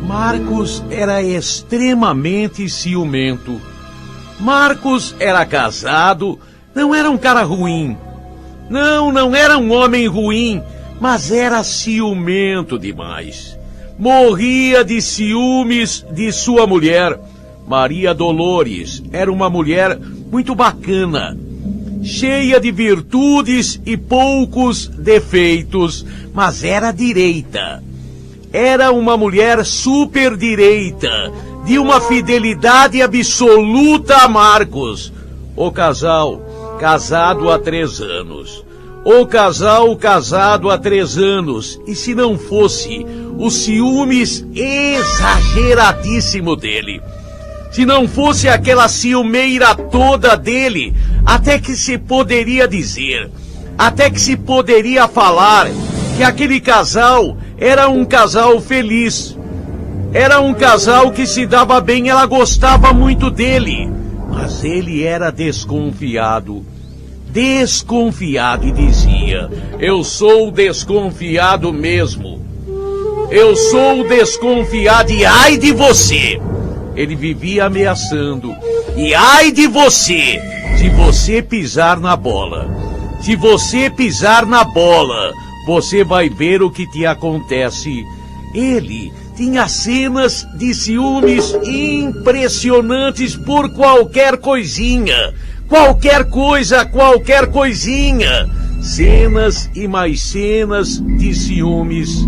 Marcos era extremamente ciumento. Marcos era casado, não era um cara ruim. Não era um homem ruim, mas era ciumento demais. Morria de ciúmes de sua mulher. Maria Dolores era uma mulher muito bacana, cheia de virtudes e poucos defeitos, mas era direita. Era uma mulher super direita, de uma fidelidade absoluta a Marcos. O casal, casado há 3 anos. O casal casado há 3 anos. E se não fosse os ciúmes exageradíssimo dele, se não fosse aquela ciumeira toda dele, até que se poderia dizer, até que se poderia falar que aquele casal era um casal feliz. Era um casal que se dava bem, ela gostava muito dele. Mas ele era desconfiado. Desconfiado e dizia: eu sou desconfiado mesmo. Eu sou desconfiado e ai de você. Ele vivia ameaçando. E ai de você, se você pisar na bola. Se você pisar na bola, você vai ver o que te acontece. Ele tinha cenas de ciúmes impressionantes por qualquer coisinha. Qualquer coisa, qualquer coisinha. Cenas e mais cenas de ciúmes.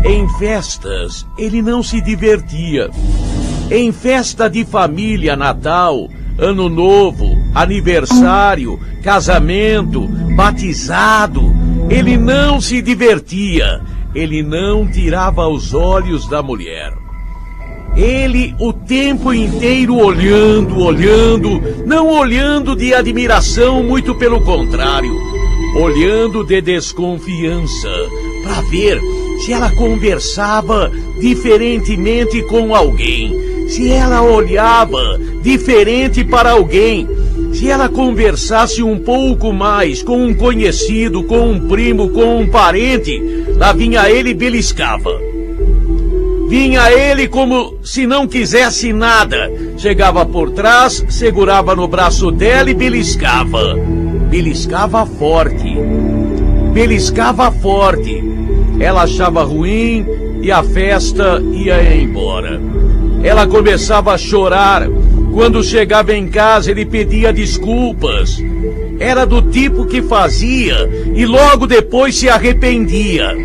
Em festas, ele não se divertia. Em festa de família, Natal, Ano Novo, aniversário, casamento, batizado, ele não se divertia. Ele não tirava os olhos da mulher. Ele o tempo inteiro olhando, não olhando de admiração, muito pelo contrário, olhando de desconfiança, para ver se ela conversava diferentemente com alguém, se ela olhava diferente para alguém, se ela conversasse um pouco mais com um conhecido, com um primo, com um parente, lá vinha ele e beliscava. Vinha ele como se não quisesse nada. Chegava por trás, segurava no braço dela e beliscava. Beliscava forte. Beliscava forte. Ela achava ruim e a festa ia embora. Ela começava a chorar. Quando chegava em casa, ele pedia desculpas. Era do tipo que fazia e logo depois se arrependia.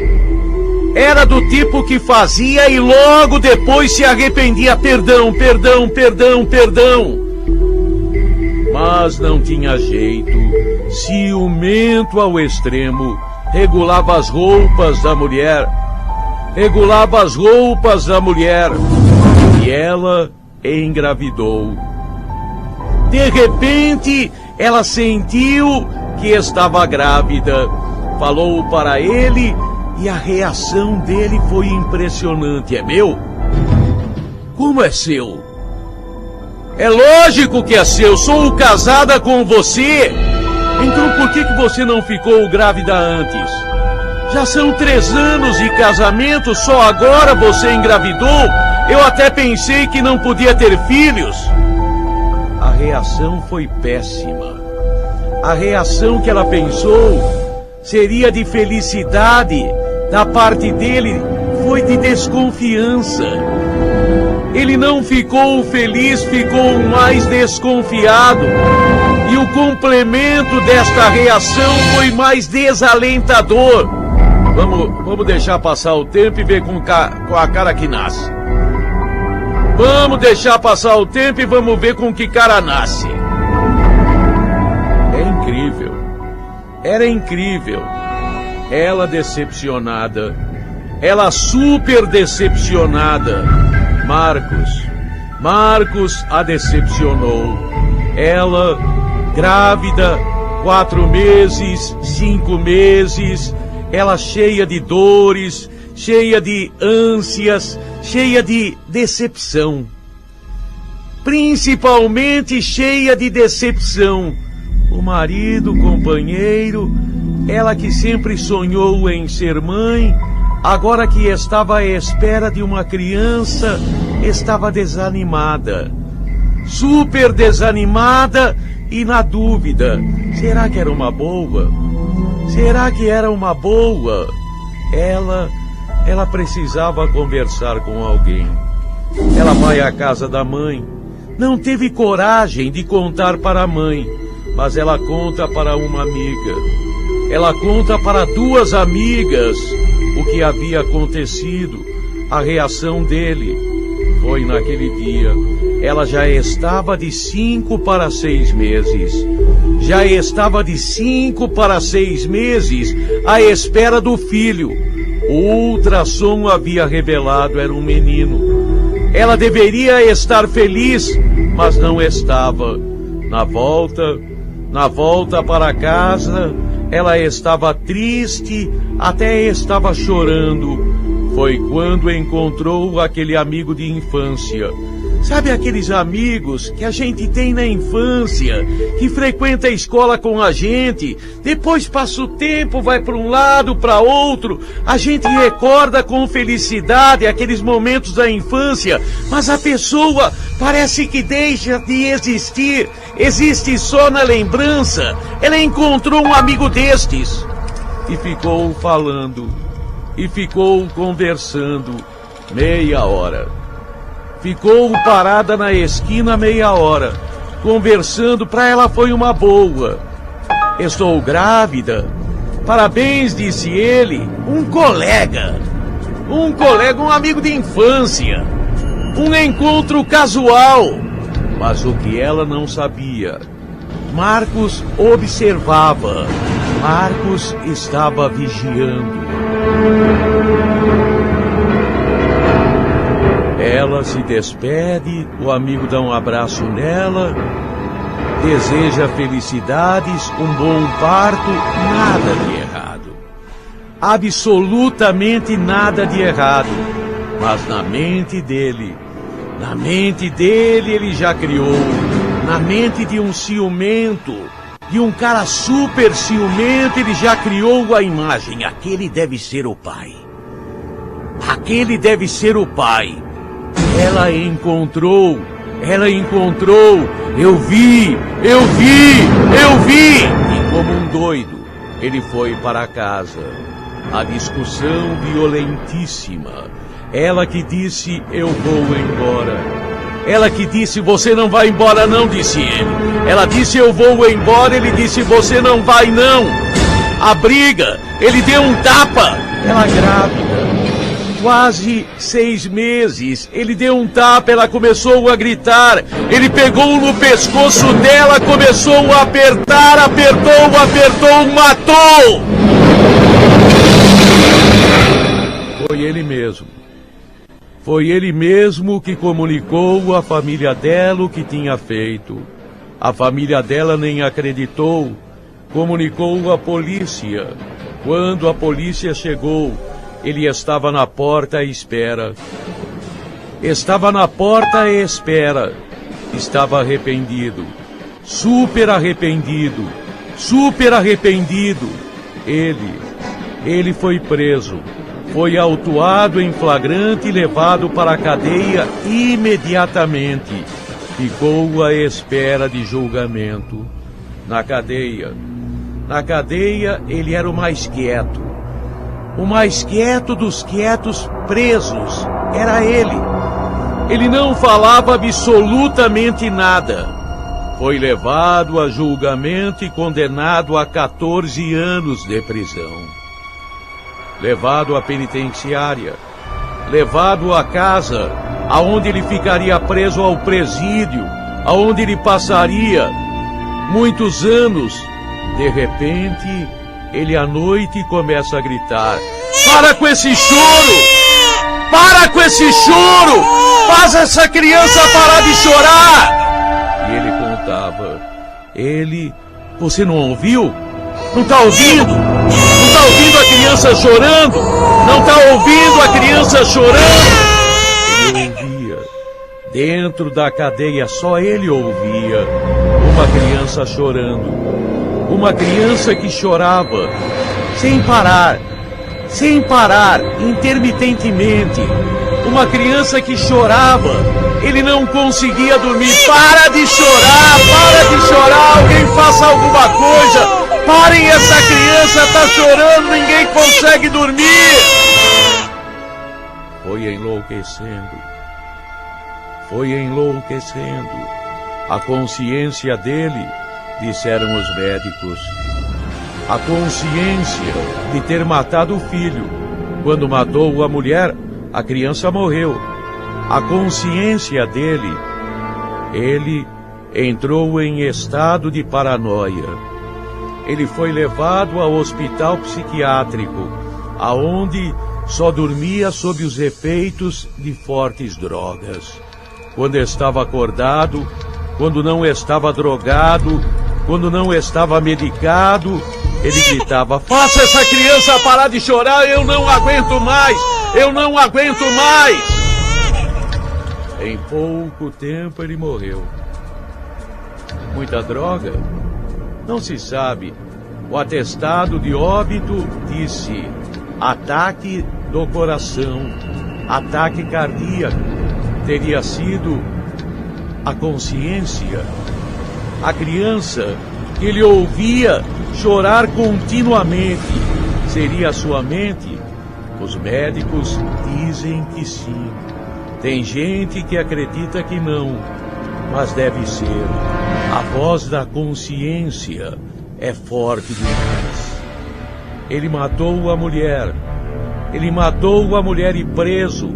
Era do tipo que fazia e logo depois se arrependia. Perdão. Mas não tinha jeito. Ciumento ao extremo. Regulava as roupas da mulher. E ela engravidou. De repente, ela sentiu que estava grávida. Falou para ele e a reação dele foi impressionante. É meu? Como é seu? É lógico que é seu. Sou casada com você. Então por que você não ficou grávida antes? Já são 3 anos de casamento, só agora você engravidou? Eu até pensei que não podia ter filhos. A reação foi péssima. A reação que ela pensou seria de felicidade. Da parte dele foi de desconfiança. Ele não ficou feliz, ficou mais desconfiado. E o complemento desta reação foi mais desalentador. Vamos deixar passar o tempo e ver com a cara que nasce. Vamos deixar passar o tempo e vamos ver com que cara nasce. É incrível. Era incrível. Ela decepcionada. Ela super decepcionada. Marcos a decepcionou. Ela grávida, 4 meses, 5 meses, ela cheia de dores, cheia de ânsias, cheia de decepção. Principalmente cheia de decepção. O marido, o companheiro, ela que sempre sonhou em ser mãe, Agora que estava à espera de uma criança, estava desanimada. Super desanimada e na dúvida. Será que era uma boa? Será que era uma boa? Ela precisava conversar com alguém. Ela vai à casa da mãe. Não teve coragem de contar para a mãe, mas ela conta para uma amiga. Ela conta para duas amigas o que havia acontecido, a reação dele. Foi naquele dia. Ela já estava de 5 para 6 meses. Já estava de 5 para 6 meses à espera do filho. O ultrassom havia revelado era um menino. Ela deveria estar feliz, mas não estava. Na volta para casa, ela estava triste, até estava chorando. Foi quando encontrou aquele amigo de infância. Sabe aqueles amigos que a gente tem na infância, que frequenta a escola com a gente, depois passa o tempo, vai para um lado, para outro, a gente recorda com felicidade aqueles momentos da infância, mas a pessoa parece que deixa de existir, existe só na lembrança. Ela encontrou um amigo destes e ficou falando, e ficou conversando meia hora. Ficou parada na esquina meia hora, conversando. Para ela foi uma boa. Estou grávida. Parabéns, disse ele. Um colega, um amigo de infância. Um encontro casual. Mas o que ela não sabia, Marcos observava. Marcos estava vigiando. Ela se despede, o amigo dá um abraço nela, deseja felicidades, um bom parto, nada de errado. Absolutamente nada de errado. Mas na mente dele ele já criou, na mente de um ciumento, de um cara super ciumento, ele já criou a imagem. Aquele deve ser o pai. Aquele deve ser o pai. Ela encontrou, eu vi. E como um doido, ele foi para casa. A discussão violentíssima. Ela que disse, eu vou embora. Ela que disse, você não vai embora não, disse ele. Ela disse, eu vou embora, ele disse, você não vai não. A briga, ele deu um tapa. Ela grávida. Quase 6 meses, ele deu um tapa, ela começou a gritar, ele pegou no pescoço dela, começou a apertar, apertou, matou! Foi ele mesmo que comunicou à família dela o que tinha feito. A família dela nem acreditou, comunicou à polícia. Quando a polícia chegou, ele estava na porta à espera. Estava arrependido. Super arrependido. Ele foi preso. Foi autuado em flagrante e levado para a cadeia imediatamente. Ficou à espera de julgamento. Na cadeia, ele era o mais quieto. O mais quieto dos quietos presos era ele. Ele não falava absolutamente nada. Foi levado a julgamento e condenado a 14 anos de prisão. Levado à penitenciária. Levado à casa, aonde ele ficaria preso ao presídio, aonde ele passaria muitos anos. De repente, ele à noite começa a gritar: para com esse choro! Para com esse choro! Faz essa criança parar de chorar! E ele contava. Você não ouviu? Não está ouvindo? Não está ouvindo a criança chorando? Não está ouvindo a criança chorando? Ele ouvia. Dentro da cadeia só ele ouvia uma criança chorando. Uma criança que chorava sem parar, sem parar, intermitentemente. Uma criança que chorava, ele não conseguia dormir. Para de chorar, alguém faça alguma coisa. Parem, essa criança está chorando, ninguém consegue dormir. Foi enlouquecendo. A consciência dele, disseram os médicos. A consciência de ter matado o filho. Quando matou a mulher, a criança morreu. A consciência dele, ele entrou em estado de paranoia. Ele foi levado ao hospital psiquiátrico, aonde só dormia sob os efeitos de fortes drogas. Quando estava acordado, quando não estava drogado, quando não estava medicado, ele gritava: faça essa criança parar de chorar, eu não aguento mais! Em pouco tempo ele morreu. Muita droga? Não se sabe. O atestado de óbito disse: ataque do coração, ataque cardíaco. Teria sido a consciência. A criança que ele ouvia chorar continuamente, seria a sua mente? Os médicos dizem que sim. Tem gente que acredita que não, mas deve ser. A voz da consciência é forte demais. Ele matou a mulher e preso.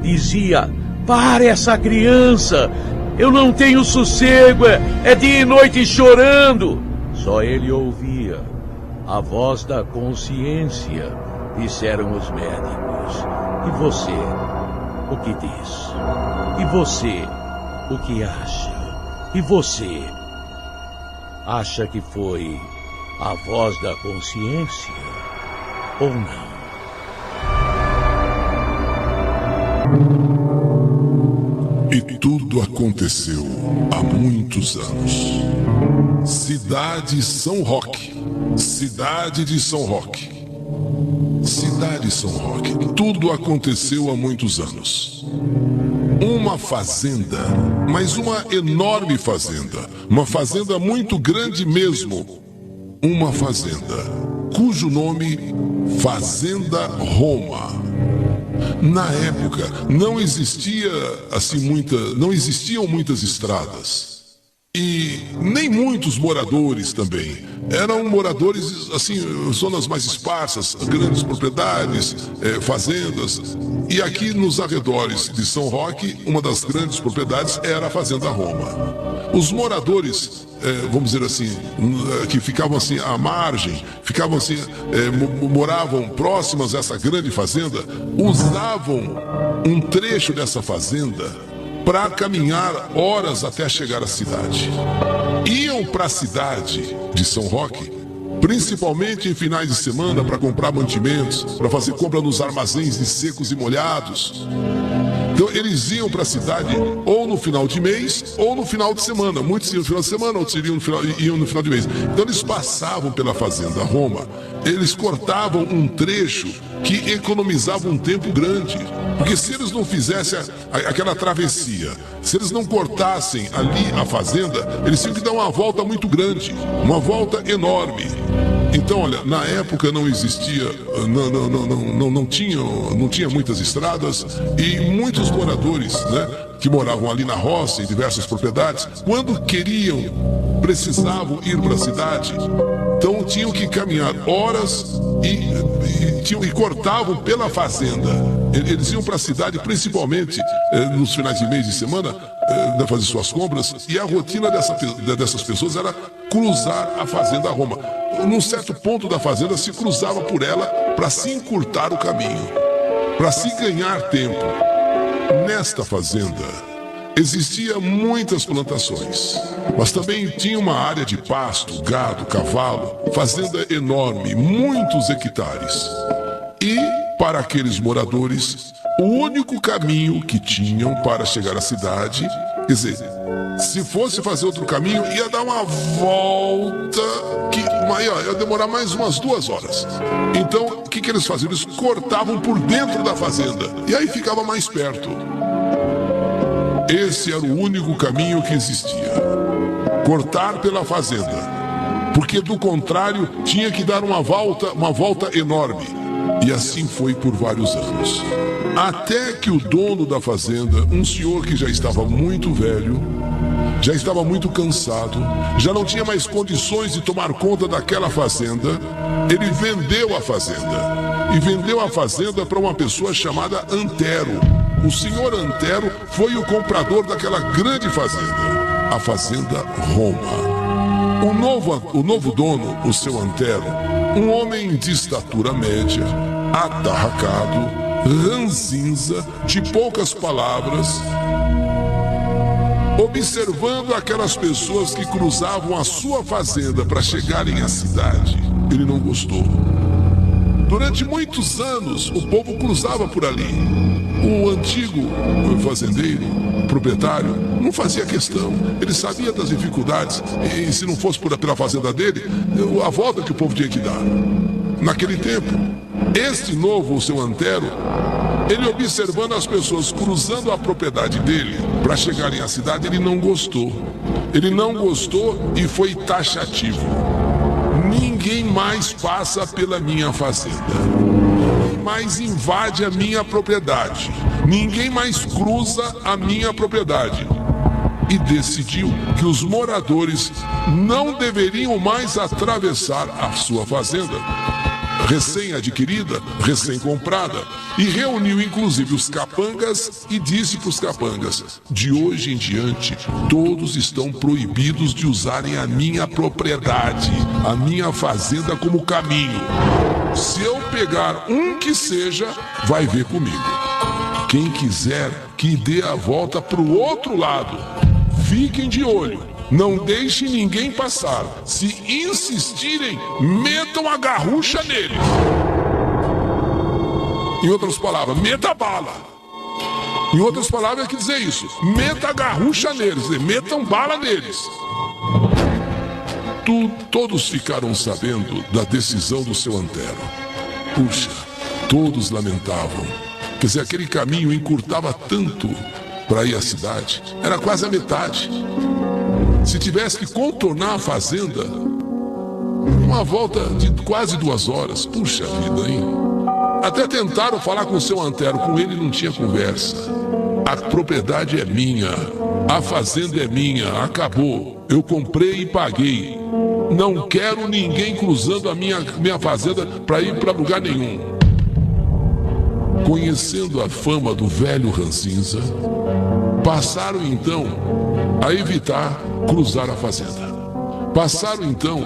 Dizia: pare essa criança, eu não tenho sossego, é dia e noite chorando. Só ele ouvia a voz da consciência, disseram os médicos. E você, o que diz? E você, o que acha? E você, acha que foi a voz da consciência ou não? E tudo aconteceu há muitos anos. Cidade São Roque. Cidade de São Roque. Cidade São Roque. Tudo aconteceu há muitos anos. Uma fazenda, mas uma enorme fazenda. Uma fazenda muito grande mesmo. Uma fazenda cujo nome Fazenda Roma. Na época não existiam muitas estradas e nem muitos moradores também. Eram moradores assim, zonas mais esparsas, grandes propriedades, fazendas. E aqui nos arredores de São Roque, uma das grandes propriedades era a Fazenda Roma. Os moradores, vamos dizer assim, que ficavam assim à margem, ficavam assim, moravam próximas a essa grande fazenda, usavam um trecho dessa fazenda para caminhar horas até chegar à cidade. Iam para a cidade de São Roque, principalmente em finais de semana, para comprar mantimentos, para fazer compra nos armazéns de secos e molhados. Então eles iam para a cidade ou no final de mês ou no final de semana. Muitos iam no final de semana, outros iam no final de mês. Então eles passavam pela Fazenda Roma, eles cortavam um trecho que economizava um tempo grande. Porque se eles não fizessem aquela travessia, se eles não cortassem ali a fazenda, eles tinham que dar uma volta muito grande, uma volta enorme. Então, olha, na época não existia, não tinha muitas estradas e muitos moradores, né, que moravam ali na roça, em diversas propriedades, quando precisavam ir para a cidade, então tinham que caminhar horas e cortavam pela fazenda. Eles iam para a cidade principalmente nos finais de mês de semana, fazer suas compras, e a rotina dessas pessoas era cruzar a Fazenda Roma. Num certo ponto da fazenda se cruzava por ela para se encurtar o caminho, para se ganhar tempo. Nesta fazenda existia muitas plantações, mas também tinha uma área de pasto, gado, cavalo, fazenda enorme, muitos hectares. E para aqueles moradores, o único caminho que tinham para chegar à cidade, quer dizer, se fosse fazer outro caminho, ia dar uma volta que ia demorar mais umas 2 horas. Então, o que eles faziam? Eles cortavam por dentro da fazenda, e aí ficava mais perto. Esse era o único caminho que existia: cortar pela fazenda, porque do contrário tinha que dar uma volta enorme. E assim foi por vários anos, até que o dono da fazenda, um senhor que já estava muito velho, já estava muito cansado, já não tinha mais condições de tomar conta daquela fazenda, ele vendeu a fazenda. E vendeu a fazenda para uma pessoa chamada Antero. O senhor Antero foi o comprador daquela grande fazenda, a Fazenda Roma. O novo dono, o seu Antero, um homem de estatura média, atarracado, ranzinza, de poucas palavras, observando aquelas pessoas que cruzavam a sua fazenda para chegarem à cidade, ele não gostou. Durante muitos anos, o povo cruzava por ali. O antigo fazendeiro, proprietário, não fazia questão. Ele sabia das dificuldades, e se não fosse pela fazenda dele, a volta que o povo tinha que dar. Naquele tempo, este novo, o seu Antero, ele observando as pessoas cruzando a propriedade dele para chegarem à cidade, ele não gostou. Ele não gostou e foi taxativo. Ninguém mais passa pela minha fazenda. Ninguém mais invade a minha propriedade. Ninguém mais cruza a minha propriedade. E decidiu que os moradores não deveriam mais atravessar a sua fazenda, recém-adquirida, recém-comprada, e reuniu inclusive os capangas e disse para os capangas: de hoje em diante, todos estão proibidos de usarem a minha propriedade, a minha fazenda como caminho. Se eu pegar um que seja, vai ver comigo. Quem quiser que dê a volta para o outro lado, fiquem de olho. Não deixe ninguém passar. Se insistirem, metam a garrucha neles. Em outras palavras, meta a bala. Em outras palavras, é que dizer isso: meta a garrucha neles, metam bala neles. Todos ficaram sabendo da decisão do seu Antero. Puxa, todos lamentavam. Quer dizer, aquele caminho encurtava tanto para ir à cidade. Era quase a metade. Se tivesse que contornar a fazenda, uma volta de quase 2 horas. Puxa vida, hein? Até tentaram falar com o seu Antero, com ele não tinha conversa. A propriedade é minha, a fazenda é minha, acabou. Eu comprei e paguei. Não quero ninguém cruzando a minha fazenda para ir para lugar nenhum. Conhecendo a fama do velho ranzinza, passaram então a evitar cruzar a fazenda. Passaram então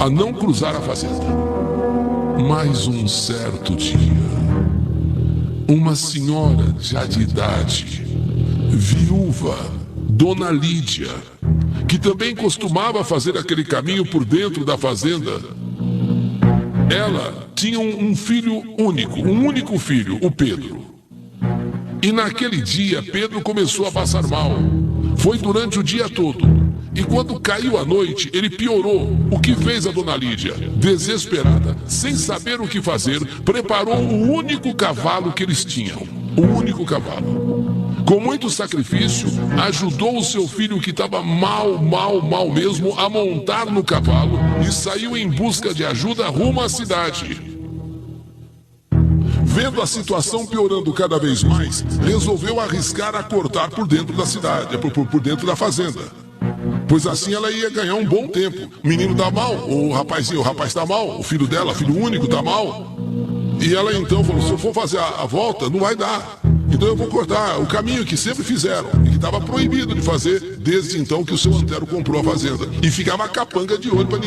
a não cruzar a fazenda. Mas um certo dia, uma senhora já de idade, viúva, Dona Lídia, que também costumava fazer aquele caminho por dentro da fazenda, ela tinha um filho único, um único filho, o Pedro. E naquele dia, Pedro começou a passar mal. Foi durante o dia todo. E quando caiu a noite, ele piorou. O que fez a Dona Lídia? Desesperada, sem saber o que fazer, preparou o único cavalo que eles tinham. O único cavalo. Com muito sacrifício, ajudou o seu filho, que estava mal mesmo, a montar no cavalo e saiu em busca de ajuda rumo à cidade. Vendo a situação piorando cada vez mais, resolveu arriscar a cortar por dentro da cidade, por dentro da fazenda. Pois assim ela ia ganhar um bom tempo. O menino tá mal, o rapaz tá mal, o filho dela, filho único, tá mal. E ela então falou: se eu for fazer a volta, não vai dar. Então eu vou cortar o caminho que sempre fizeram e que estava proibido de fazer desde então que o seu Antero comprou a fazenda. E ficava a capanga de olho para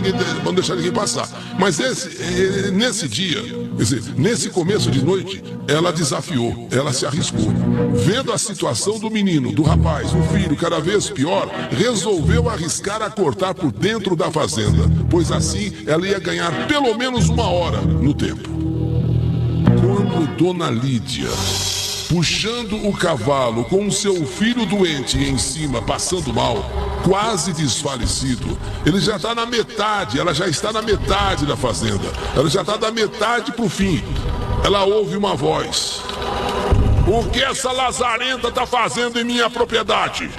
não deixar ninguém passar. Mas nesse dia, quer dizer, nesse começo de noite, ela desafiou, ela se arriscou. Vendo a situação do menino, do rapaz, o filho cada vez pior, resolveu arriscar a cortar por dentro da fazenda, pois assim ela ia ganhar pelo menos 1 hora no tempo. Quando Dona Lídia, puxando o cavalo com o seu filho doente em cima, passando mal, quase desfalecido. Ele já está na metade, ela já está na metade da fazenda. Ela já está da metade pro fim. Ela ouve uma voz. O que essa lazarenta está fazendo em minha propriedade?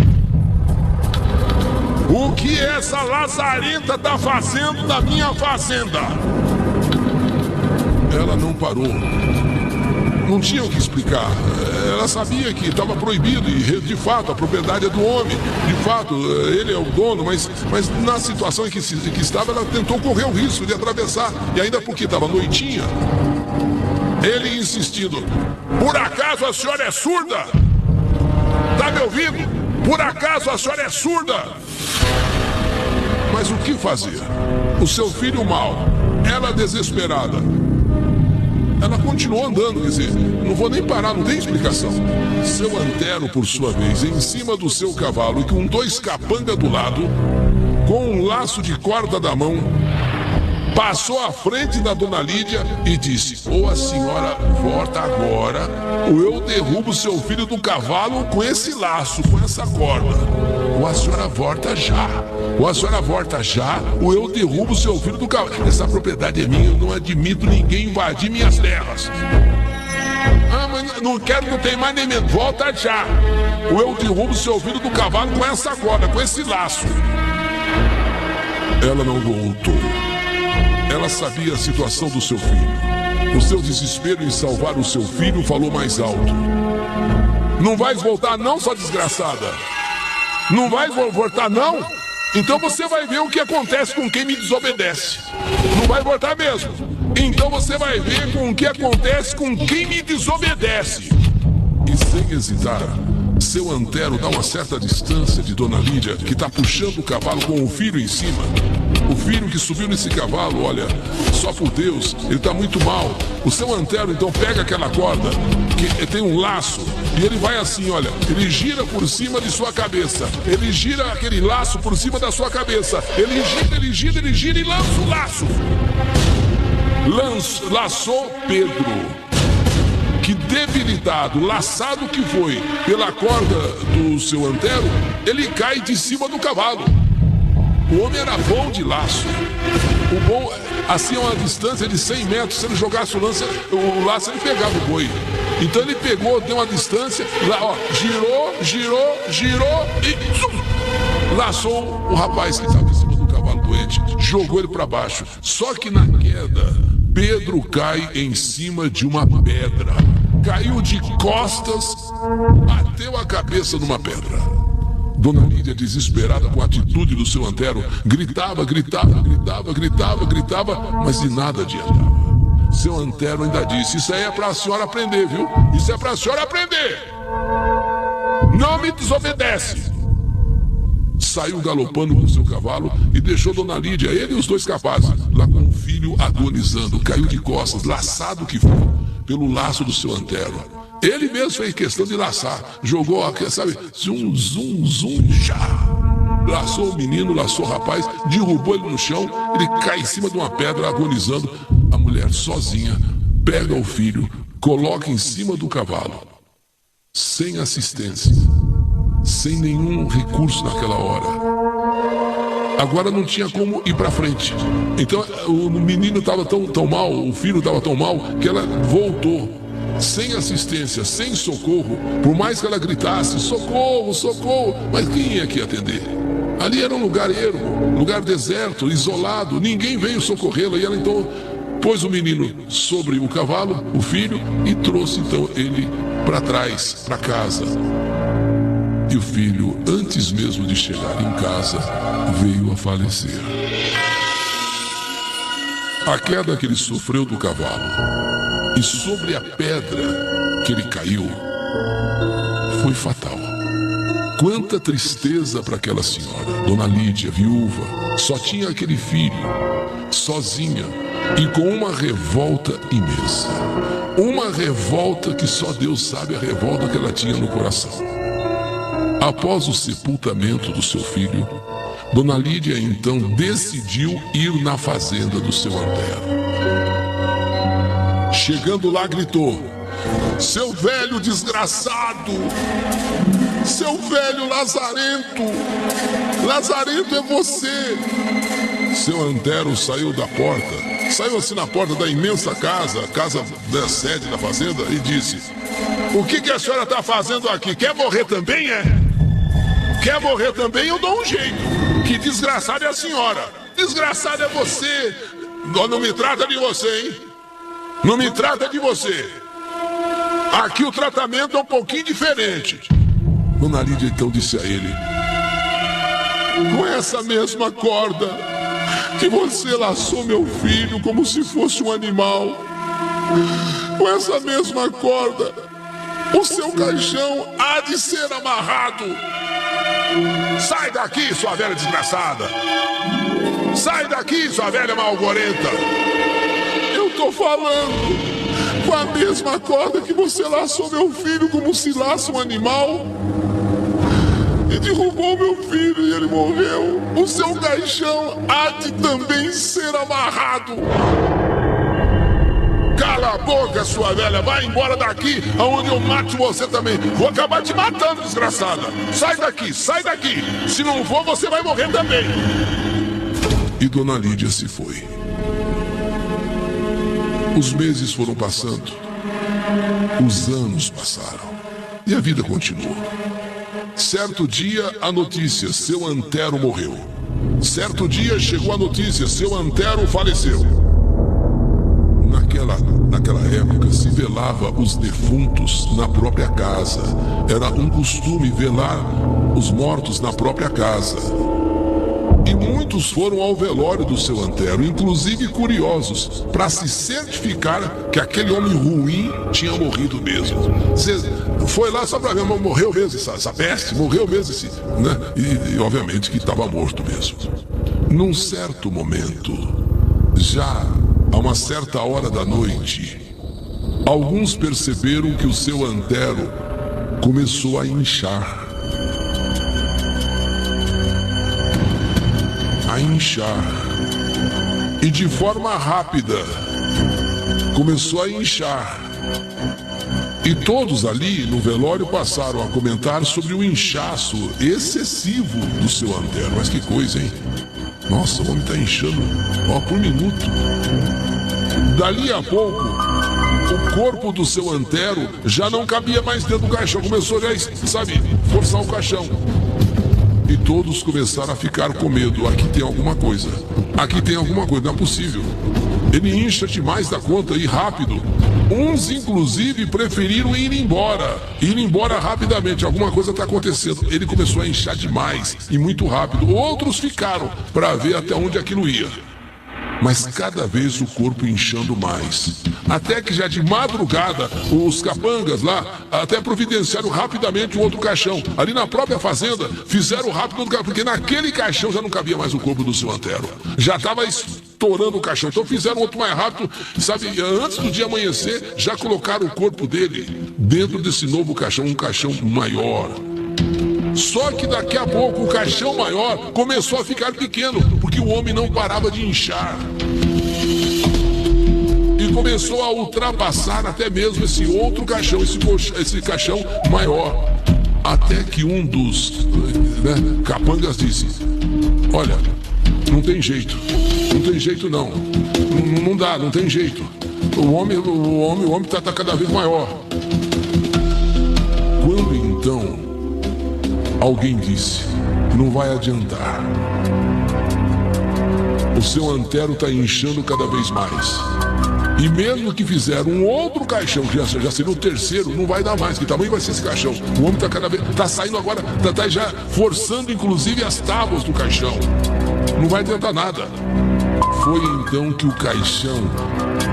O que essa lazarenta está fazendo na minha fazenda? Ela não parou. Não tinha o que explicar. Ela sabia que estava proibido e, de fato, a propriedade é do homem. De fato, ele é o dono, mas na situação em que estava, ela tentou correr o risco de atravessar. E ainda porque estava noitinha, ele insistindo. Por acaso a senhora é surda? Tá me ouvindo? Por acaso a senhora é surda? Mas o que fazer? O seu filho mal, ela desesperada. Ela continuou andando, quer dizer, não vou nem parar, não tem explicação. Seu Antero, por sua vez, em cima do seu cavalo e com 2 capangas do lado, com um laço de corda da mão, passou à frente da dona Lídia e disse: ou a senhora volta agora, ou eu derrubo seu filho do cavalo com esse laço, com essa corda. Ou a senhora volta já. Ou a senhora volta já, ou eu derrubo seu filho do cavalo. Essa propriedade é minha, eu não admito ninguém invadir minhas terras. Ah, mas não quero, não tem mais nem medo. Volta já. Ou eu derrubo seu filho do cavalo com essa corda, com esse laço. Ela não voltou. Ela sabia a situação do seu filho. O seu desespero em salvar o seu filho falou mais alto. Não vais voltar não, sua desgraçada? Não vais voltar não? Então você vai ver o que acontece com quem me desobedece. Não vai voltar mesmo. Então você vai ver com o que acontece com quem me desobedece. E sem hesitar, seu Antero dá uma certa distância de dona Lídia, que está puxando o cavalo com o filho em cima. O filho que subiu nesse cavalo, olha, só por Deus, ele está muito mal. O seu Antero então pega aquela corda, que tem um laço, e ele vai assim, olha, ele gira por cima de sua cabeça. Ele gira aquele laço por cima da sua cabeça. Ele gira e lança o laço. Laçou Pedro, que debilitado, laçado que foi pela corda do seu Antero, ele cai de cima do cavalo. O homem era bom de laço. O bom, assim, a uma distância de 100 metros, se ele jogasse o laço, ele pegava o boi. Então ele pegou, deu uma distância, lá, ó, girou e laçou o rapaz que estava em cima do cavalo doente, jogou ele para baixo. Só que na queda, Pedro cai em cima de uma pedra. Caiu de costas, bateu a cabeça numa pedra. Dona Lídia, desesperada com a atitude do seu Antero, gritava, mas de nada adiantava. Seu Antero ainda disse: isso aí é pra senhora aprender, viu? Isso é pra senhora aprender. Não me desobedece. Saiu galopando com seu cavalo e deixou Dona Lídia, ele e os 2 capazes, lá com o filho agonizando. Caiu de costas, laçado que foi, pelo laço do seu Antero. Ele mesmo fez questão de laçar. Jogou, sabe, zum, já. Laçou o menino, laçou o rapaz, derrubou ele no chão. Ele cai em cima de uma pedra agonizando. A mulher sozinha pega o filho, coloca em cima do cavalo. Sem assistência. Sem nenhum recurso naquela hora. Agora não tinha como ir pra frente. Então o menino estava tão mal, o filho estava tão mal, que ela voltou. Sem assistência, sem socorro. Por mais que ela gritasse: socorro, socorro, mas quem ia aqui atender? Ali era um lugar ermo, lugar deserto, isolado. Ninguém veio socorrê-la. E ela então pôs o menino sobre o cavalo, o filho, e trouxe então ele para trás, para casa. E o filho, antes mesmo de chegar em casa, veio a falecer. A queda que ele sofreu do cavalo e sobre a pedra que ele caiu foi fatal. Quanta tristeza para aquela senhora, Dona Lídia, viúva, só tinha aquele filho, sozinha e com uma revolta imensa. Uma revolta que só Deus sabe a revolta que ela tinha no coração. Após o sepultamento do seu filho, Dona Lídia então decidiu ir na fazenda do seu Antero. Chegando lá, gritou: seu velho desgraçado, Seu velho lazarento! Lazarento é você! Seu Antero saiu da porta, saiu assim na porta da imensa casa, a casa da sede da fazenda, e disse: o que a senhora está fazendo aqui? Quer morrer também, é? Quer morrer também? Eu dou um jeito. Que desgraçada é a senhora. Desgraçada é você. Não me trata de você, hein? Não me trata de você. Aqui o tratamento é um pouquinho diferente. Dona Lídia então disse a ele: com essa mesma corda que você laçou meu filho como se fosse um animal, com essa mesma corda o seu caixão há de ser amarrado. Sai daqui, sua velha desgraçada. Sai daqui, sua velha malgorenta. Eu tô falando. Com a mesma corda que você laçou meu filho como se laça um animal e derrubou meu filho e ele morreu, o seu caixão há de também ser amarrado. Cala a boca, sua velha. Vai embora daqui, aonde eu mato você também. Vou acabar te matando, desgraçada. Sai daqui, sai daqui. Se não for, você vai morrer também. E Dona Lídia se foi. Os meses foram passando. Os anos passaram. E a vida continuou. Certo dia, a notícia: seu Antero morreu. Certo dia, chegou a notícia: seu Antero faleceu. Naquela época se velava os defuntos na própria casa. Era um costume velar os mortos na própria casa. E muitos foram ao velório do seu Antero, inclusive curiosos, para se certificar que aquele homem ruim tinha morrido mesmo. Você foi lá só para ver, morreu mesmo essa peste, morreu mesmo esse, né? E obviamente que estava morto mesmo. Num certo momento, já a uma certa hora da noite, alguns perceberam que o seu Antero começou a inchar. E de forma rápida começou a inchar. E todos ali no velório passaram a comentar sobre o inchaço excessivo do seu Antero. Mas que coisa, hein? Nossa, o homem tá inchando, ó, por minuto. Dali a pouco, o corpo do seu Antero já não cabia mais dentro do caixão. Começou já, sabe, forçar o caixão. E todos começaram a ficar com medo. Aqui tem alguma coisa. Aqui tem alguma coisa, não é possível. Ele incha demais da conta e rápido. Uns, inclusive, preferiram ir embora. Ir embora rapidamente. Alguma coisa está acontecendo. Ele começou a inchar demais e muito rápido. Outros ficaram para ver até onde aquilo ia. Mas cada vez o corpo inchando mais. Até que já de madrugada, os capangas lá até providenciaram rapidamente um outro caixão. Ali na própria fazenda, fizeram rápido, porque naquele caixão já não cabia mais o corpo do seu Antero. Já estava estourando o caixão. Então fizeram outro mais rápido, sabe? Antes do dia amanhecer, já colocaram o corpo dele dentro desse novo caixão, um caixão maior. Só que daqui a pouco o caixão maior começou a ficar pequeno, porque o homem não parava de inchar. E começou a ultrapassar até mesmo esse outro caixão, esse caixão maior. Até que um dos capangas disse: olha, não tem jeito, não tem jeito não. Não dá, não tem jeito. O homem tá cada vez maior. Quando então alguém disse: não vai adiantar. O seu Antero está inchando cada vez mais. E mesmo que fizeram um outro caixão, que já seria o terceiro, não vai dar mais. Que tamanho vai ser esse caixão? O homem está cada vez... Está saindo agora, está já forçando inclusive as tábuas do caixão. Não vai adiantar nada. Foi então que o caixão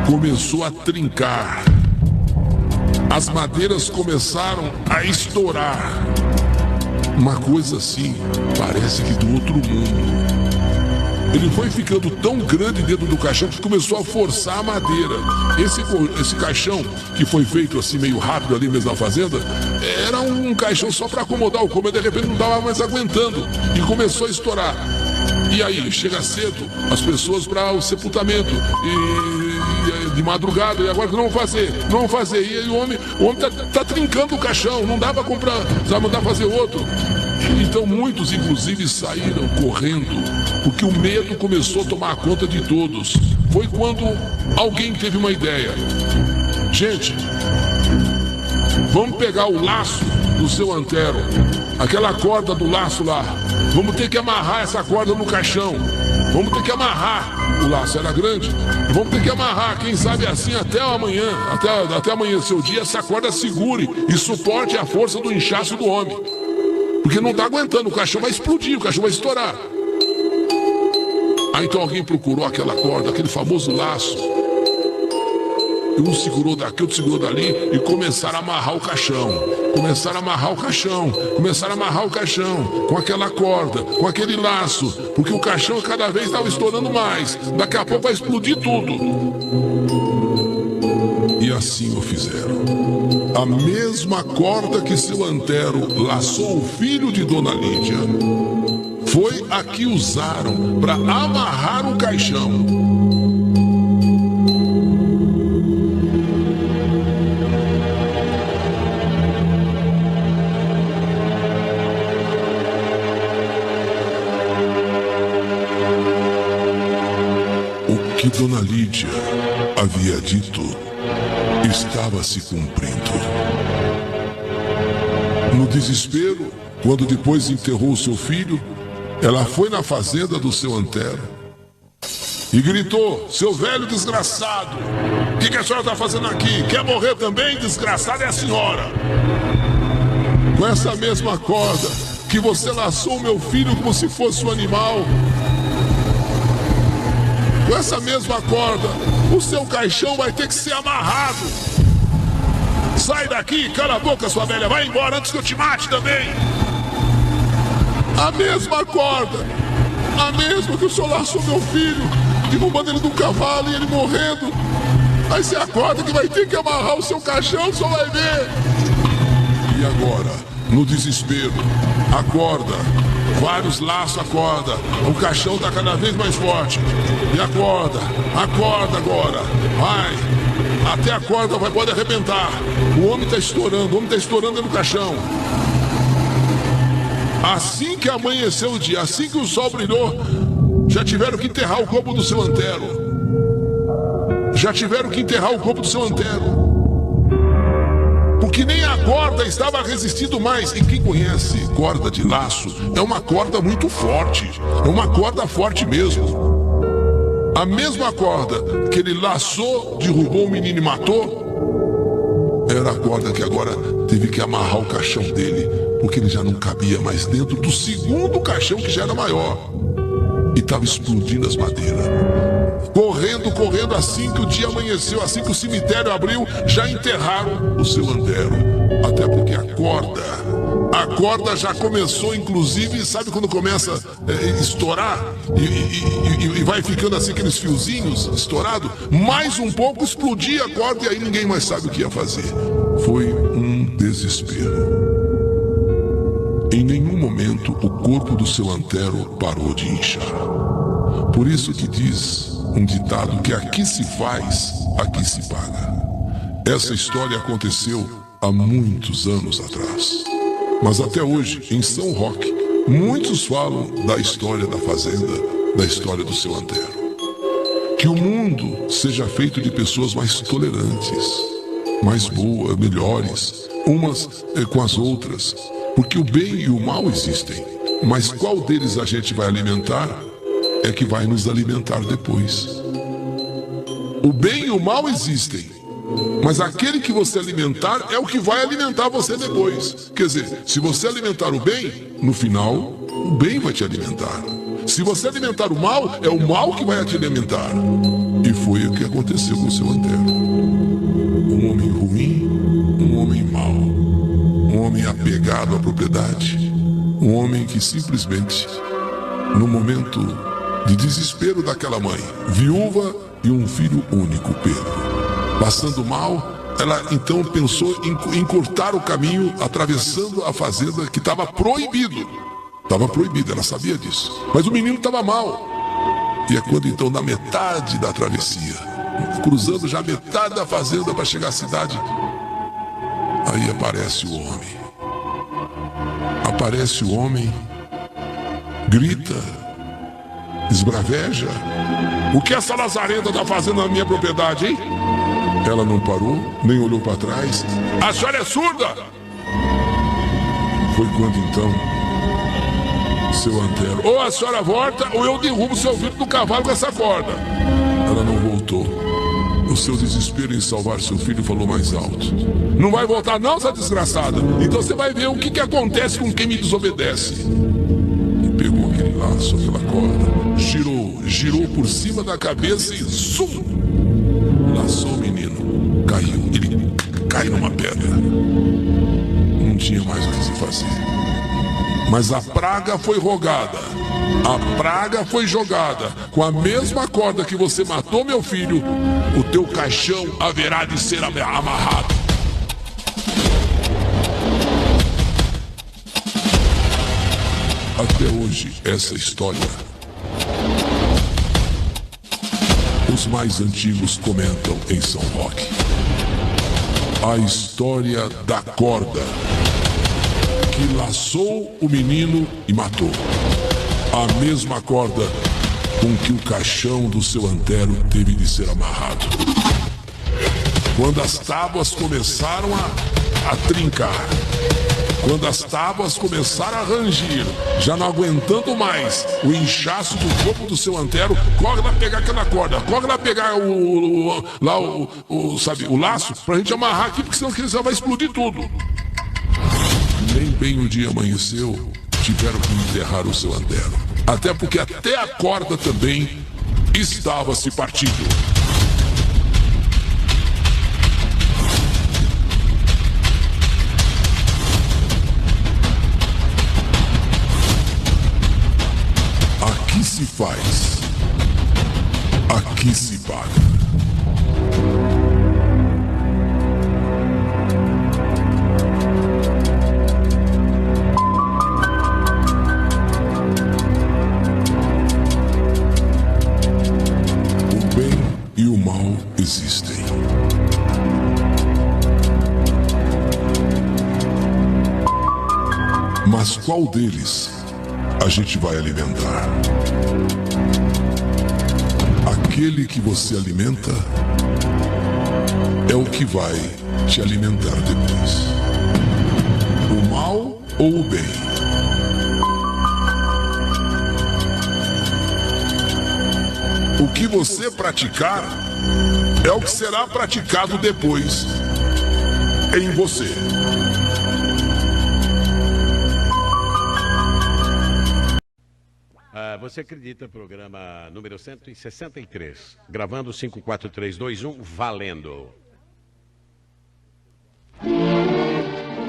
começou a trincar. As madeiras começaram a estourar. Uma coisa assim, parece que do outro mundo. Ele foi ficando tão grande dentro do caixão que começou a forçar a madeira. Esse caixão, que foi feito assim meio rápido ali mesmo na fazenda, era um caixão só para acomodar o corpo, mas de repente não estava mais aguentando e começou a estourar. E aí, chega cedo, as pessoas para o sepultamento e de madrugada, e agora o que não vão fazer? Não vão fazer. E aí o O homem tá trincando o caixão, não dá pra comprar, vai mandar fazer outro. Então muitos, inclusive, saíram correndo, porque o medo começou a tomar conta de todos. Foi quando alguém teve uma ideia. Gente, vamos pegar o laço do seu Antero, aquela corda do laço lá. Vamos ter que amarrar essa corda no caixão. Vamos ter que amarrar. O laço era grande. Vamos ter que amarrar, quem sabe assim até amanhã, até amanhecer o dia, essa corda segure e suporte a força do inchaço do homem. Porque não tá aguentando, o caixão vai explodir, o caixão vai estourar. Aí então alguém procurou aquela corda, aquele famoso laço. E um segurou daqui, outro segurou dali e começaram a amarrar o caixão. Começaram a amarrar o caixão. Começaram a amarrar o caixão com aquela corda, com aquele laço. Porque o caixão cada vez estava estourando mais. Daqui a pouco vai explodir tudo. E assim o fizeram. A mesma corda que seu Antero laçou o filho de Dona Lídia foi a que usaram para amarrar o caixão. O que Dona Lídia havia dito estava se cumprindo. No desespero, quando depois enterrou seu filho, ela foi na fazenda do seu Antero e gritou: seu velho desgraçado, o que a senhora está fazendo aqui? Quer morrer também? Desgraçada é a senhora. Com essa mesma corda que você laçou meu filho como se fosse um animal, com essa mesma corda, o seu caixão vai ter que ser amarrado. Sai daqui, cala a boca, sua velha, vai embora antes que eu te mate também. A mesma corda, a mesma que o senhor laçou meu filho, derrubando ele do cavalo e ele morrendo. Vai ser a corda que vai ter que amarrar o seu caixão, o senhor vai ver. E agora, no desespero, a corda, vários laços a corda, o caixão está cada vez mais forte. E a corda agora, vai, até a corda pode arrebentar. O homem está estourando dentro do caixão. Assim que amanheceu o dia, assim que o sol brilhou, já tiveram que enterrar o corpo do seu Antero. Porque nem a corda estava resistindo mais. E quem conhece corda de laço, é uma corda muito forte. É uma corda forte mesmo. A mesma corda que ele laçou, derrubou o menino e matou, era a corda que agora teve que amarrar o caixão dele, porque ele já não cabia mais dentro do segundo caixão, que já era maior. E estava explodindo as madeiras. Correndo, assim que o dia amanheceu, assim que o cemitério abriu, já enterraram o seu Antero. Até porque a corda já começou, inclusive, sabe quando começa a estourar e vai ficando assim aqueles fiozinhos estourados? Mais um pouco explodia a corda e aí ninguém mais sabe o que ia fazer. Foi um desespero. Em nenhum momento o corpo do seu Antero parou de inchar. Por isso que diz um ditado que aqui se faz, aqui se paga. Essa história aconteceu há muitos anos atrás. Mas até hoje, em São Roque, muitos falam da história da fazenda, da história do seu Antero. Que o mundo seja feito de pessoas mais tolerantes, mais boas, melhores, umas com as outras. Porque o bem e o mal existem, mas qual deles a gente vai alimentar é que vai nos alimentar depois. O bem e o mal existem, mas aquele que você alimentar é o que vai alimentar você depois. Quer dizer, se você alimentar o bem, no final, o bem vai te alimentar. Se você alimentar o mal, é o mal que vai te alimentar. E foi o que aconteceu com o seu Antero. Um homem ruim, um homem mau. Um homem apegado à propriedade, um homem que simplesmente, no momento de desespero daquela mãe, viúva e um filho único, Pedro, passando mal, ela então pensou em encurtar o caminho atravessando a fazenda que estava proibido. Estava proibido, ela sabia disso. Mas o menino estava mal. E é quando então, na metade da travessia, cruzando já metade da fazenda para chegar à cidade, Aí aparece o homem. Aparece o homem, grita, esbraveja. O que essa lazarenta tá fazendo na minha propriedade, hein? Ela não parou, nem olhou para trás. A senhora é surda! Foi quando então, seu Antero, ou a senhora volta ou eu derrubo seu vidro do cavalo com essa corda. Ela não voltou. O seu desespero em salvar seu filho falou mais alto. Não vai voltar não, essa desgraçada? Então você vai ver o que acontece com quem me desobedece. E pegou aquele laço, aquela corda, girou por cima da cabeça e zum! Laçou o menino. Caiu. Ele caiu numa pedra. Não tinha mais o que se fazer. Mas a praga foi rogada. A praga foi jogada. Com a mesma corda que você matou meu filho, o teu caixão haverá de ser amarrado. Até hoje, essa história, os mais antigos comentam em São Roque. A história da corda que laçou o menino e matou. A mesma corda com que o caixão do seu Antero teve de ser amarrado. Quando as tábuas começaram a trincar, quando as tábuas começaram a rangir, já não aguentando mais o inchaço do corpo do seu Antero, corre lá pegar aquela corda, corre lá pegar o laço pra gente amarrar aqui, porque senão já vai explodir tudo. Nem bem o dia amanheceu, tiveram que enterrar o seu Antero. Até porque até a corda também estava se partindo. Aqui se faz, aqui se paga. O bem e o mal existem. Mas qual deles a gente vai alimentar? Aquele que você alimenta é o que vai te alimentar depois. O mal ou o bem? O que você praticar é o que será praticado depois em você. Você acredita, programa número 163, gravando 54321, valendo.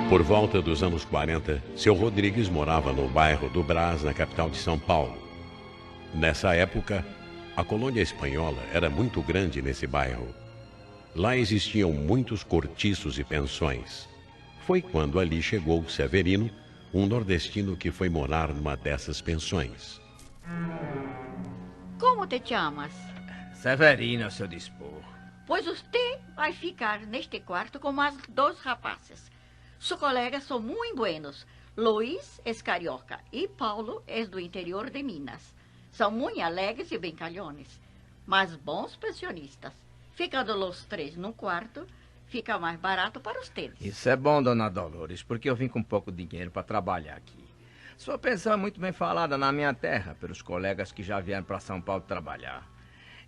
Por volta dos anos 40, seu Rodrigues morava no bairro do Brás, na capital de São Paulo. Nessa época, a colônia espanhola era muito grande nesse bairro. Lá existiam muitos cortiços e pensões. Foi quando ali chegou Severino, um nordestino que foi morar numa dessas pensões. Como te chamas? Severino, a seu dispor. Pois você vai ficar neste quarto com as dois rapazes. Seus colegas são muito buenos. Luiz é carioca e Paulo é do interior de Minas. São muito alegres e brincalhones, mas bons pensionistas. Ficando os três num quarto, fica mais barato para os teus. Isso é bom, dona Dolores, porque eu vim com pouco dinheiro para trabalhar aqui. Sua pensão é muito bem falada na minha terra, pelos colegas que já vieram para São Paulo trabalhar.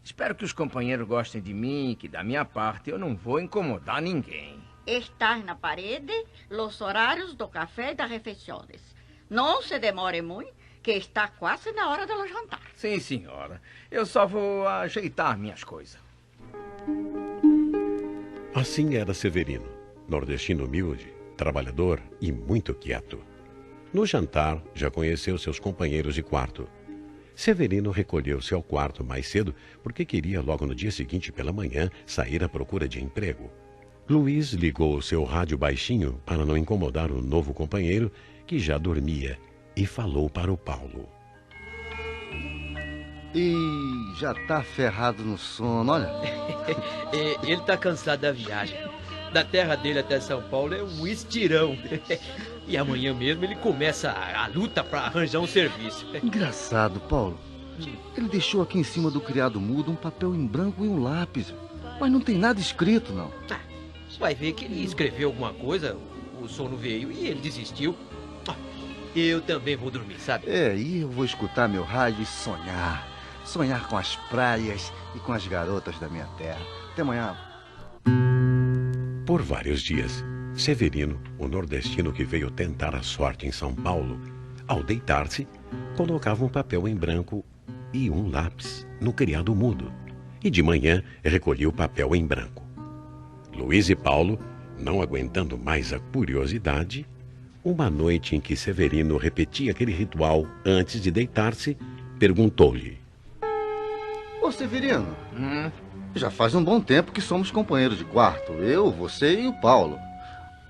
Espero que os companheiros gostem de mim e que, da minha parte, eu não vou incomodar ninguém. Está na parede os horários do café e das refeições. Não se demore muito, que está quase na hora do jantar. Sim, senhora. Eu só vou ajeitar minhas coisas. Assim era Severino, nordestino humilde, trabalhador e muito quieto. No jantar, já conheceu seus companheiros de quarto. Severino recolheu-se ao quarto mais cedo porque queria logo no dia seguinte pela manhã sair à procura de emprego. Luiz ligou o seu rádio baixinho para não incomodar o novo companheiro que já dormia e falou para o Paulo. Ih, já tá ferrado no sono, olha. Ele tá cansado da viagem. Da terra dele até São Paulo é um estirão. E amanhã mesmo ele começa a luta para arranjar um serviço. Engraçado, Paulo. Ele deixou aqui em cima do criado mudo um papel em branco e um lápis. Mas não tem nada escrito, não. Vai ver que ele escreveu alguma coisa, o sono veio e ele desistiu. Eu também vou dormir, sabe? E eu vou escutar meu rádio e sonhar. Sonhar com as praias e com as garotas da minha terra. Até amanhã. Por vários dias, Severino, o nordestino que veio tentar a sorte em São Paulo, ao deitar-se, colocava um papel em branco e um lápis no criado mudo, e de manhã recolhia o papel em branco. Luiz e Paulo, não aguentando mais a curiosidade, uma noite em que Severino repetia aquele ritual antes de deitar-se, perguntou-lhe: Ô Severino, já faz um bom tempo que somos companheiros de quarto. Eu, você e o Paulo.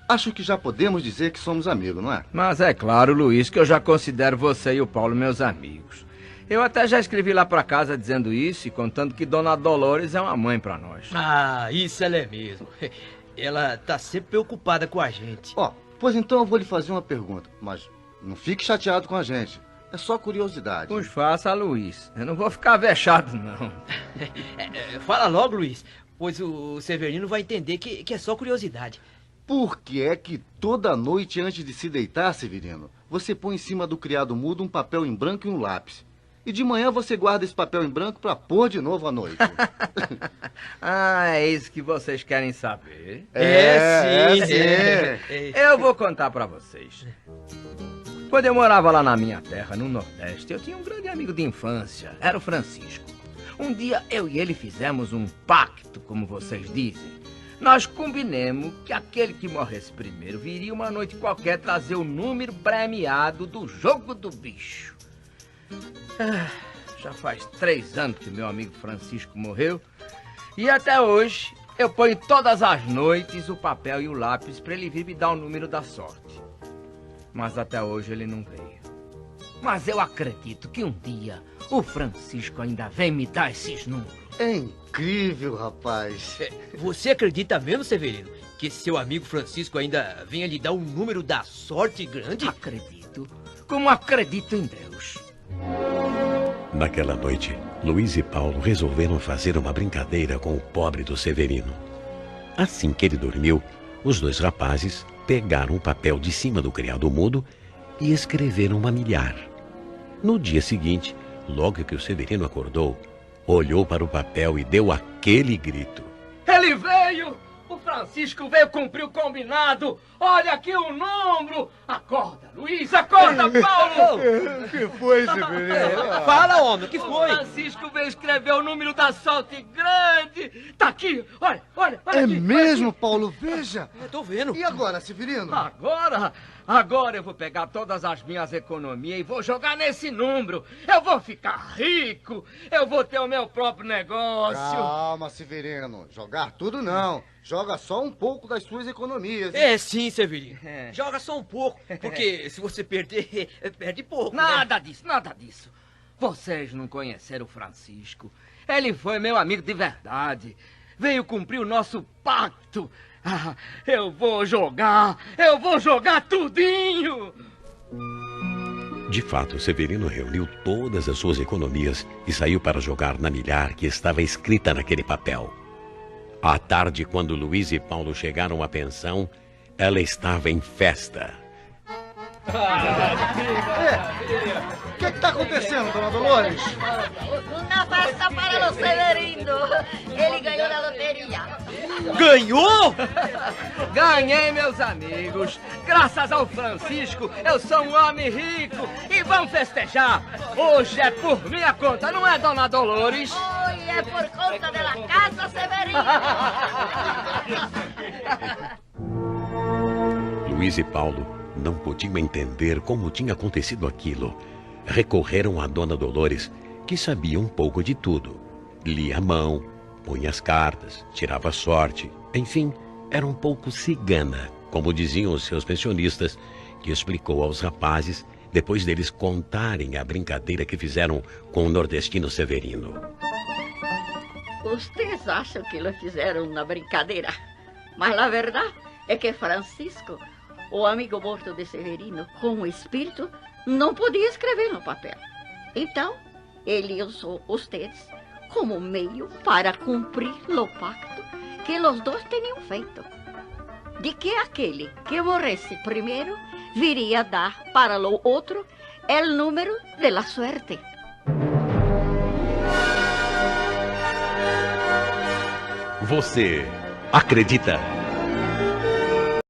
Acho que já podemos dizer que somos amigos, não é? Mas é claro, Luiz, que eu já considero você e o Paulo meus amigos. Eu até já escrevi lá pra casa dizendo isso e contando que Dona Dolores é uma mãe pra nós. Isso ela é mesmo. Ela tá sempre preocupada com a gente. Pois então eu vou lhe fazer uma pergunta, mas não fique chateado com a gente. É só curiosidade. Pois faça, Luiz. Eu não vou ficar vexado, não. Fala logo, Luiz, pois o Severino vai entender que é só curiosidade. Por que é que toda noite antes de se deitar, Severino, você põe em cima do criado mudo um papel em branco e um lápis? E de manhã você guarda esse papel em branco para pôr de novo à noite. É isso que vocês querem saber? Sim. Eu vou contar pra vocês. Quando eu morava lá na minha terra, no Nordeste, eu tinha um grande amigo de infância, era o Francisco. Um dia eu e ele fizemos um pacto, como vocês dizem. Nós combinamos que aquele que morresse primeiro viria uma noite qualquer trazer o número premiado do jogo do bicho. Já faz 3 anos que meu amigo Francisco morreu e até hoje eu ponho todas as noites o papel e o lápis para ele vir me dar o número da sorte. Mas até hoje ele não veio. Mas eu acredito que um dia o Francisco ainda vem me dar esses números. É incrível, rapaz. Você acredita mesmo, Severino, que seu amigo Francisco ainda venha lhe dar um número da sorte grande? Acredito, como acredito em Deus. Naquela noite, Luiz e Paulo resolveram fazer uma brincadeira com o pobre do Severino. Assim que ele dormiu, os 2 rapazes pegaram o papel de cima do criado mudo e escreveram uma milhar. No dia seguinte, logo que o Severino acordou, olhou para o papel e deu aquele grito: Ele veio! O Francisco veio cumprir o combinado! Olha aqui o número! Acorda, Luiz! Acorda, Paulo! O que foi, Severino? Fala, homem, o que foi? O Francisco veio escrever o número da sorte grande! Tá aqui! Olha É aqui! mesmo, Paulo? Veja! Eu tô vendo. E agora, Severino? Agora eu vou pegar todas as minhas economias e vou jogar nesse número. Eu vou ficar rico. Eu vou ter o meu próprio negócio. Calma, Severino. Jogar tudo não. Joga só um pouco das suas economias. Sim, Severino. Joga só um pouco, porque se você perder, perde pouco. Nada disso. Vocês não conheceram o Francisco. Ele foi meu amigo de verdade. Veio cumprir o nosso pacto. Eu vou jogar tudinho! De fato, Severino reuniu todas as suas economias e saiu para jogar na milhar que estava escrita naquele papel. À tarde, quando Luiz e Paulo chegaram à pensão, ela estava em festa. O que está acontecendo, Dona Dolores? Una festa para o Severino. Ele ganhou na loteria. Ganhou? Ganhei, meus amigos. Graças ao Francisco, eu sou um homem rico. E vamos festejar. Hoje é por minha conta, não é, Dona Dolores? Hoy é por conta da casa Severino. Luiz e Paulo não podiam entender como tinha acontecido aquilo. Recorreram à Dona Dolores, que sabia um pouco de tudo. Lia a mão, punha as cartas, tirava sorte. Enfim, era um pouco cigana, como diziam os seus pensionistas, que explicou aos rapazes, depois deles contarem a brincadeira que fizeram com o nordestino Severino. Vocês acham que eles fizeram uma brincadeira? Mas a verdade é que Francisco, o amigo morto de Severino, com o espírito, não podia escrever no papel. Então, ele usou ustedes como meio para cumprir o pacto que os dois tinham feito. De que aquele que morresse primeiro viria a dar para o outro o número de la suerte. Você acredita?